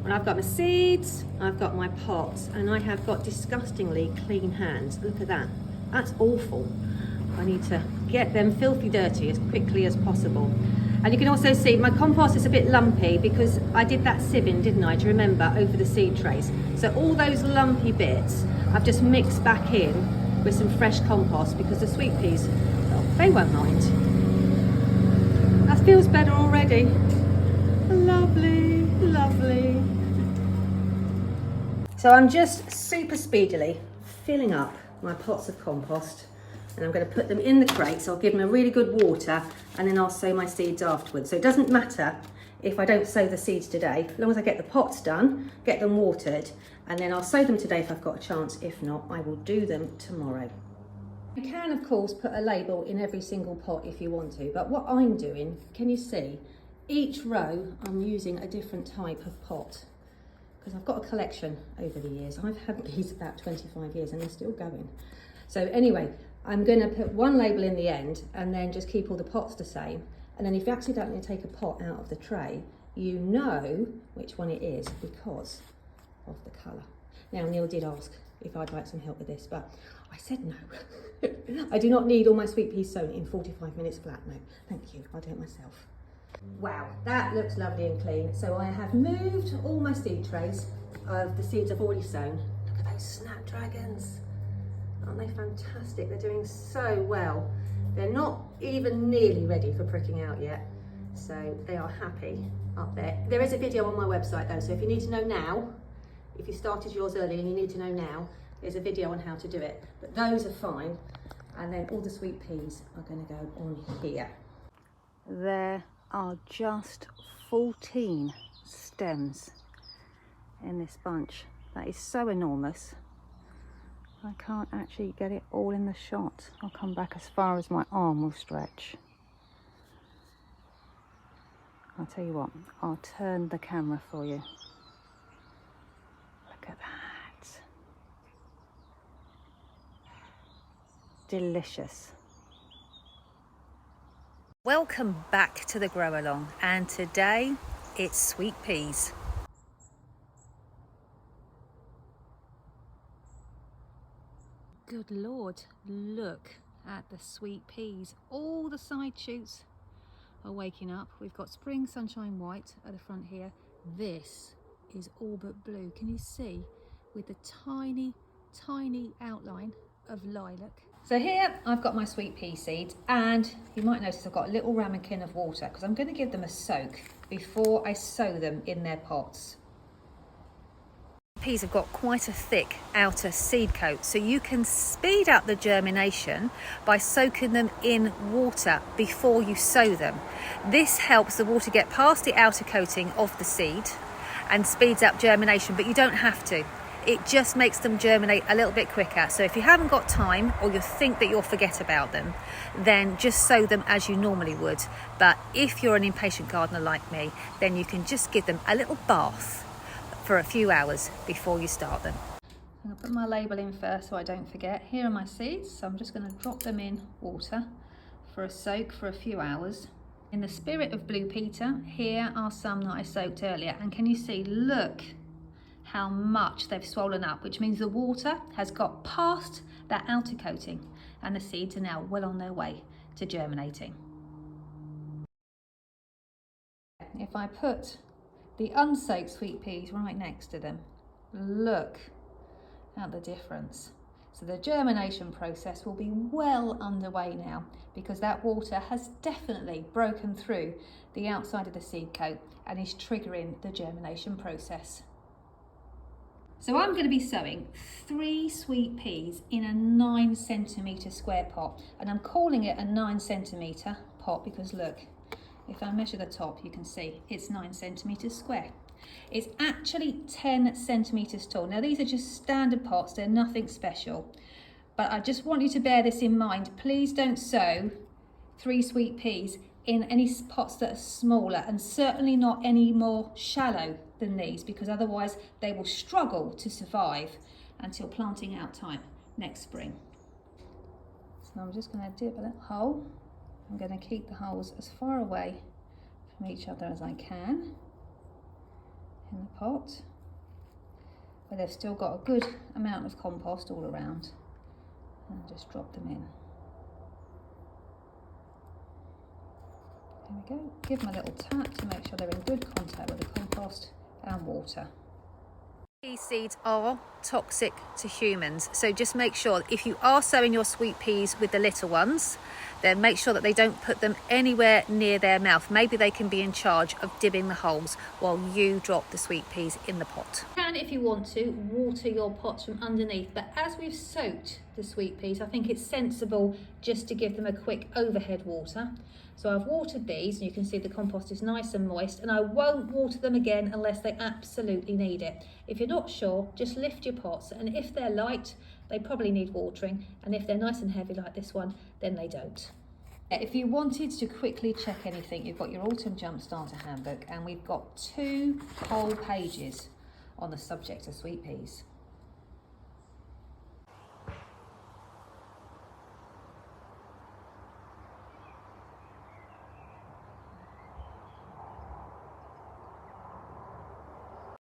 And I've got my seeds, I've got my pots, and I have got disgustingly clean hands. Look at that. That's awful. I need to get them filthy dirty as quickly as possible. And you can also see my compost is a bit lumpy because I did that sieving, didn't I? Do you remember, over the seed trays? So all those lumpy bits I've just mixed back in with some fresh compost because the sweet peas, well, they won't mind. That feels better already. Lovely, lovely. So I'm just super speedily filling up my pots of compost, and I'm going to put them in the crates. I'll give them a really good water, and then I'll sow my seeds afterwards. So it doesn't matter if I don't sow the seeds today, as long as I get the pots done, get them watered, and then I'll sow them today if I've got a chance. If not, I will do them tomorrow. You can, of course, put a label in every single pot if you want to, but what I'm doing, can you see? Each row I'm using a different type of pot because I've got a collection over the years. I've had these about 25 years and they're still going. So anyway, I'm going to put one label in the end and then just keep all the pots the same. And then if you accidentally take a pot out of the tray, you know which one it is because of the colour. Now, Neil did ask if I'd like some help with this, but I said no. I do not need all my sweet peas sown in 45 minutes flat. No, thank you. I'll do it myself. Wow, that looks lovely and clean. So I have moved all my seed trays of the seeds I've already sown. Look at those snapdragons. Aren't they fantastic? They're doing so well. They're not even nearly ready for pricking out yet. So they are happy up there. There is a video on my website though, so if you need to know now, if you started yours early and you need to know now, there's a video on how to do it. But those are fine. And then all the sweet peas are going to go on here. There are just 14 stems in this bunch. That is so enormous. I can't actually get it all in the shot. I'll come back as far as my arm will stretch. I'll tell you what, I'll turn the camera for you. Look at that. Delicious. Welcome back to the Grow Along, and today it's sweet peas. Good Lord, look at the sweet peas. All the side shoots are waking up. We've got spring sunshine white at the front here. This is all but blue. Can you see? With the tiny, tiny outline of lilac. So here I've got my sweet pea seeds, and you might notice I've got a little ramekin of water because I'm going to give them a soak before I sow them in their pots. Peas have got quite a thick outer seed coat, so you can speed up the germination by soaking them in water before you sow them. This helps the water get past the outer coating of the seed and speeds up germination, but you don't have to. It just makes them germinate a little bit quicker. So if you haven't got time or you think that you'll forget about them, then just sow them as you normally would. But if you're an impatient gardener like me, then you can just give them a little bath for a few hours before you start them. I'm going to put my label in first so I don't forget. Here are my seeds, so I'm just going to drop them in water for a soak for a few hours. In the spirit of Blue Peter, here are some that I soaked earlier, and can you see, look how much they've swollen up, which means the water has got past that outer coating and the seeds are now well on their way to germinating. If I put the unsoaked sweet peas right next to them, look at the difference. So the germination process will be well underway now because that water has definitely broken through the outside of the seed coat and is triggering the germination process. So I'm going to be sowing 3 sweet peas in a 9 centimetre square pot, and I'm calling it a 9 centimetre pot because look, if I measure the top you can see it's 9 centimetres square. It's actually 10 centimetres tall. Now these are just standard pots, they're nothing special, but I just want you to bear this in mind. Please don't sow 3 sweet peas in any pots that are smaller, and certainly not any more shallow than these, because otherwise they will struggle to survive until planting out time next spring. So I'm just going to dip a little hole. I'm going to keep the holes as far away from each other as I can. in the pot, where they've still got a good amount of compost all around, and just drop them in. There we go. Give them a little tap to make sure they're in good contact with the compost and water. Pea seeds are toxic to humans, so just make sure if you are sowing your sweet peas with the little ones, then make sure that they don't put them anywhere near their mouth. Maybe they can be in charge of dibbing the holes while you drop the sweet peas in the pot. You can, if you want to, water your pots from underneath, but as we've soaked the sweet peas, I think it's sensible just to give them a quick overhead water. So I've watered these, and you can see the compost is nice and moist, and I won't water them again unless they absolutely need it. If you're not sure, just lift your pots, and if they're light, they probably need watering, and if they're nice and heavy like this one, then they don't. If you wanted to quickly check anything, you've got your Autumn Jump Starter Handbook, and we've got 2 whole pages on the subject of sweet peas.